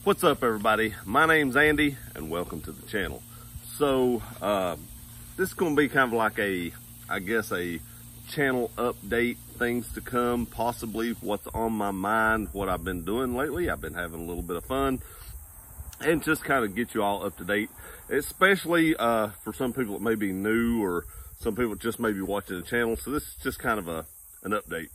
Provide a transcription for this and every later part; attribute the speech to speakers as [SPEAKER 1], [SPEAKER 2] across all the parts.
[SPEAKER 1] What's up, everybody? My name's Andy and welcome to the channel. So this is going to be kind of like a channel update, things to come, possibly what's on my mind, what I've been doing lately. I've been having a little bit of fun and just kind of get you all up to date, especially for some people that may be new or some people just may be watching the channel. So this is just kind of an update.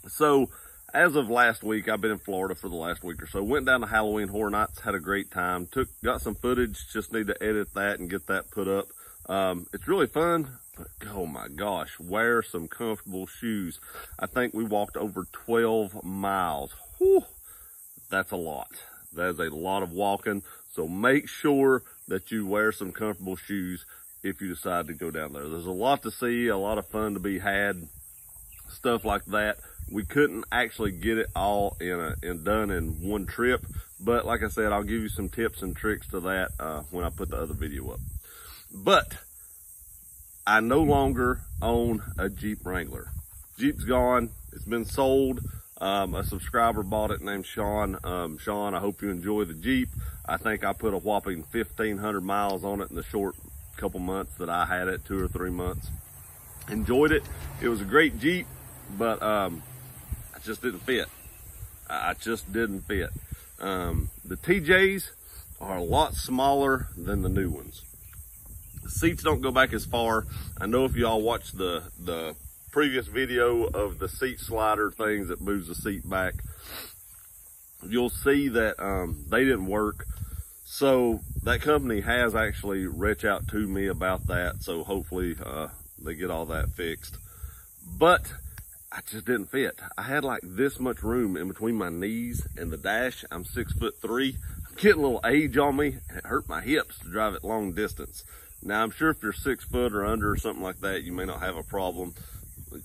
[SPEAKER 1] So as of last week, I've been in Florida for the last week or so. Went down to Halloween Horror Nights, had a great time. Got some footage, just need to edit that and get that put up. It's really fun, but oh my gosh, wear some comfortable shoes. I think we walked over 12 miles. Whew, that's a lot. That is a lot of walking. So make sure that you wear some comfortable shoes if you decide to go down there. There's a lot to see, a lot of fun to be had, stuff like that. We couldn't actually get it all done in one trip, but like I said, I'll give you some tips and tricks to that when I put the other video up. But I no longer own a Jeep Wrangler. Jeep's gone. It's been sold. A subscriber bought it named Sean. Sean, I hope you enjoy the Jeep. I think I put a whopping 1,500 miles on it in the short couple months that I had it, 2 or 3 months. Enjoyed it. It was a great Jeep, but I just didn't fit. I just didn't fit. The TJs are a lot smaller than the new ones. The seats don't go back as far. I know if y'all watched the previous video of the seat slider things that moves the seat back, you'll see that they didn't work. So that company has actually reached out to me about that. So hopefully they get all that fixed. But I just didn't fit. I had like this much room in between my knees and the dash. I'm 6'3". I'm getting a little age on me, and it hurt my hips to drive it long distance. Now I'm sure if you're 6 foot or under or something like that, you may not have a problem.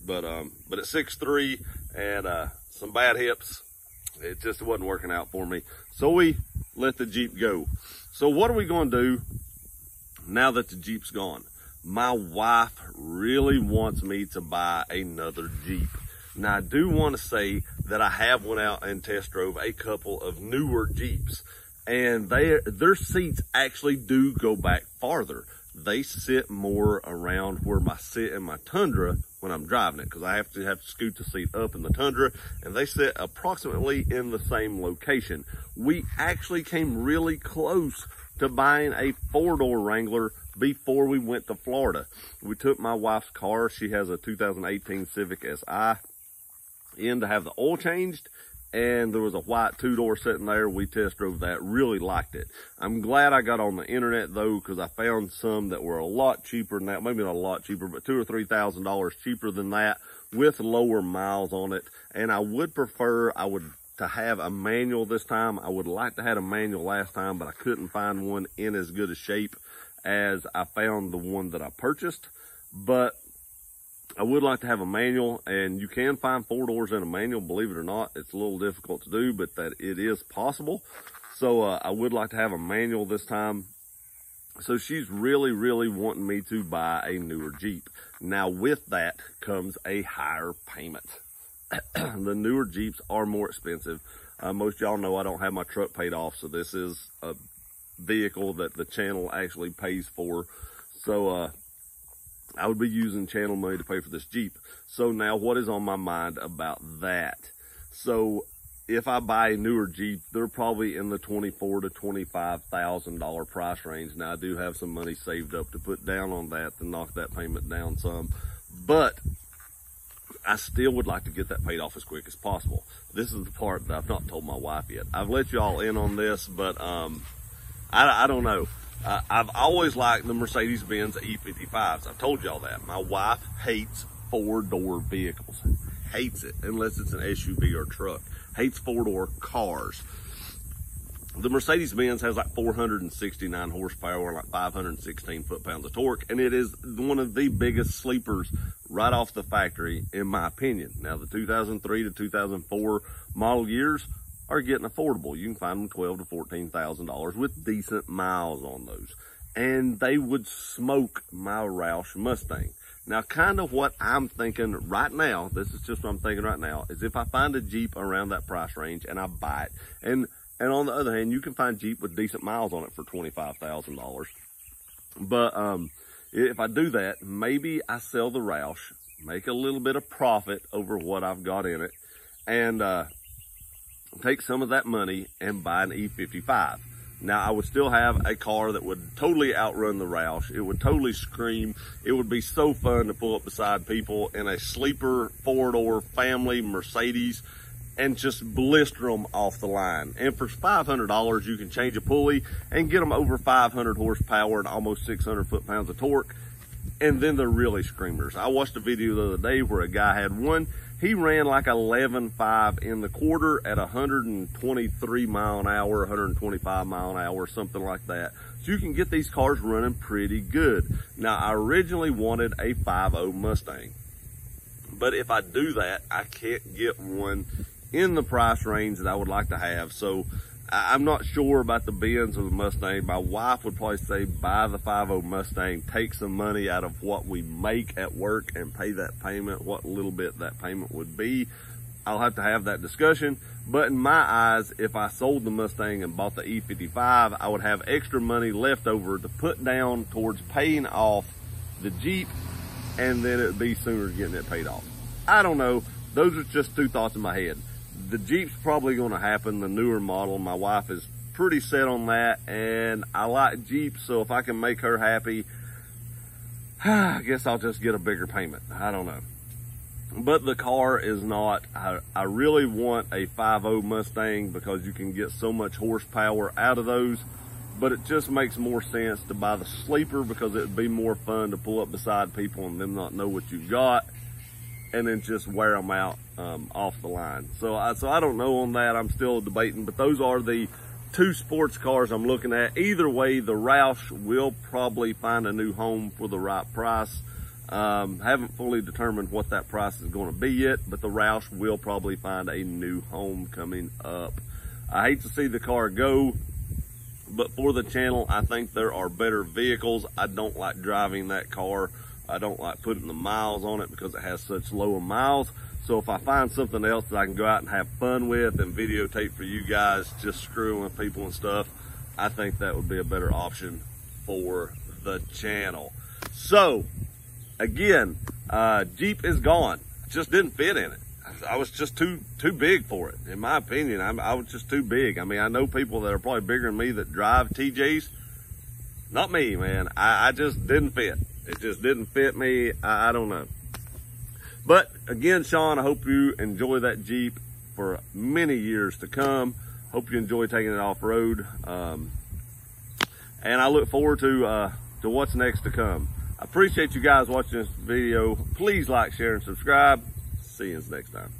[SPEAKER 1] But at 6'3" and some bad hips, it just wasn't working out for me. So we let the Jeep go. So what are we going to do now that the Jeep's gone? My wife really wants me to buy another Jeep. Now, I do want to say that I have went out and test drove a couple of newer Jeeps, and their seats actually do go back farther. They sit more around where I sit in my Tundra when I'm driving it, because I have to scoot the seat up in the Tundra, and they sit approximately in the same location. We actually came really close to buying a 4-door Wrangler before we went to Florida. We took my wife's car. She has a 2018 Civic Si in to have the oil changed, and there was a white 2-door sitting there. We test drove that, really liked it. I'm glad I got on the internet though, because I found some that were a lot cheaper than that. Maybe not a lot cheaper, but $2,000 or $3,000 cheaper than that with lower miles on it. And I would prefer, to have a manual this time. I would like to have a manual last time, but I couldn't find one in as good a shape as I found the one that I purchased. But I would like to have a manual, and you can find 4 doors in a manual, believe it or not. It's a little difficult to do, but that it is possible. So I would like to have a manual this time. So she's really, really wanting me to buy a newer Jeep. Now with that comes a higher payment. The newer Jeeps are more expensive. Most of y'all know I don't have my truck paid off, so this is a vehicle that the channel actually pays for. So I would be using channel money to pay for this Jeep. So now what is on my mind about that? So if I buy a newer Jeep, they're probably in the $24,000 to $25,000 price range. Now I do have some money saved up to put down on that to knock that payment down some, but I still would like to get that paid off as quick as possible. This is the part that I've not told my wife yet. I've let y'all in on this, but I don't know. I've always liked the Mercedes-Benz E55s. I've told y'all that. My wife hates 4-door vehicles. Hates it, unless it's an SUV or truck. Hates 4-door cars. The Mercedes-Benz has like 469 horsepower and like 516 foot-pounds of torque, and it is one of the biggest sleepers right off the factory, in my opinion. Now, the 2003 to 2004 model years are getting affordable. You can find them $12,000 to $14,000 with decent miles on those. And they would smoke my Roush Mustang. Now, kind of what I'm thinking right now, this is just what I'm thinking right now, is if I find a Jeep around that price range and I buy it, and And on the other hand, you can find Jeep with decent miles on it for $25,000. But if I do that, maybe I sell the Roush, make a little bit of profit over what I've got in it, and take some of that money and buy an E55. Now, I would still have a car that would totally outrun the Roush. It would totally scream. It would be so fun to pull up beside people in a sleeper four-door family Mercedes and just blister them off the line. And for $500, you can change a pulley and get them over 500 horsepower and almost 600 foot-pounds of torque. And then they're really screamers. I watched a video the other day where a guy had one. He ran like 11.5 in the quarter at 123 mile an hour, 125 mile an hour, something like that. So you can get these cars running pretty good. Now, I originally wanted a 5.0 Mustang. But if I do that, I can't get one in the price range that I would like to have. So I'm not sure about the Benz or the Mustang. My wife would probably say buy the 5.0 Mustang, take some money out of what we make at work and pay that payment, what little bit that payment would be. I'll have to have that discussion. But in my eyes, if I sold the Mustang and bought the E55, I would have extra money left over to put down towards paying off the Jeep, and then it would be sooner getting it paid off. I don't know. Those are just two thoughts in my head. The Jeep's probably going to happen, the newer model. My wife is pretty set on that, and I like Jeeps, so if I can make her happy, I guess I'll just get a bigger payment. I don't know. But the car is not, I really want a 5.0 Mustang because you can get so much horsepower out of those, but it just makes more sense to buy the sleeper because it'd be more fun to pull up beside people and them not know what you've got, and then just wear them out off the line. So I don't know on that. I'm still debating, but those are the two sports cars I'm looking at. Either way, the Roush will probably find a new home for the right price. Haven't fully determined what that price is going to be yet, but the Roush will probably find a new home coming up. I hate to see the car go, but for the channel, I think there are better vehicles. I don't like driving that car. I don't like putting the miles on it because it has such low miles. So if I find something else that I can go out and have fun with and videotape for you guys, just screwing with people and stuff, I think that would be a better option for the channel. So again, Jeep is gone. Just didn't fit in it. I was just too big for it, in my opinion. I was just too big. I mean, I know people that are probably bigger than me that drive TJs. Not me, man. I just didn't fit. It just didn't fit me. I don't know. But again, Sean, I hope you enjoy that Jeep for many years to come. Hope you enjoy taking it off-road. And I look forward to what's next to come. I appreciate you guys watching this video. Please like, share, and subscribe. See you next time.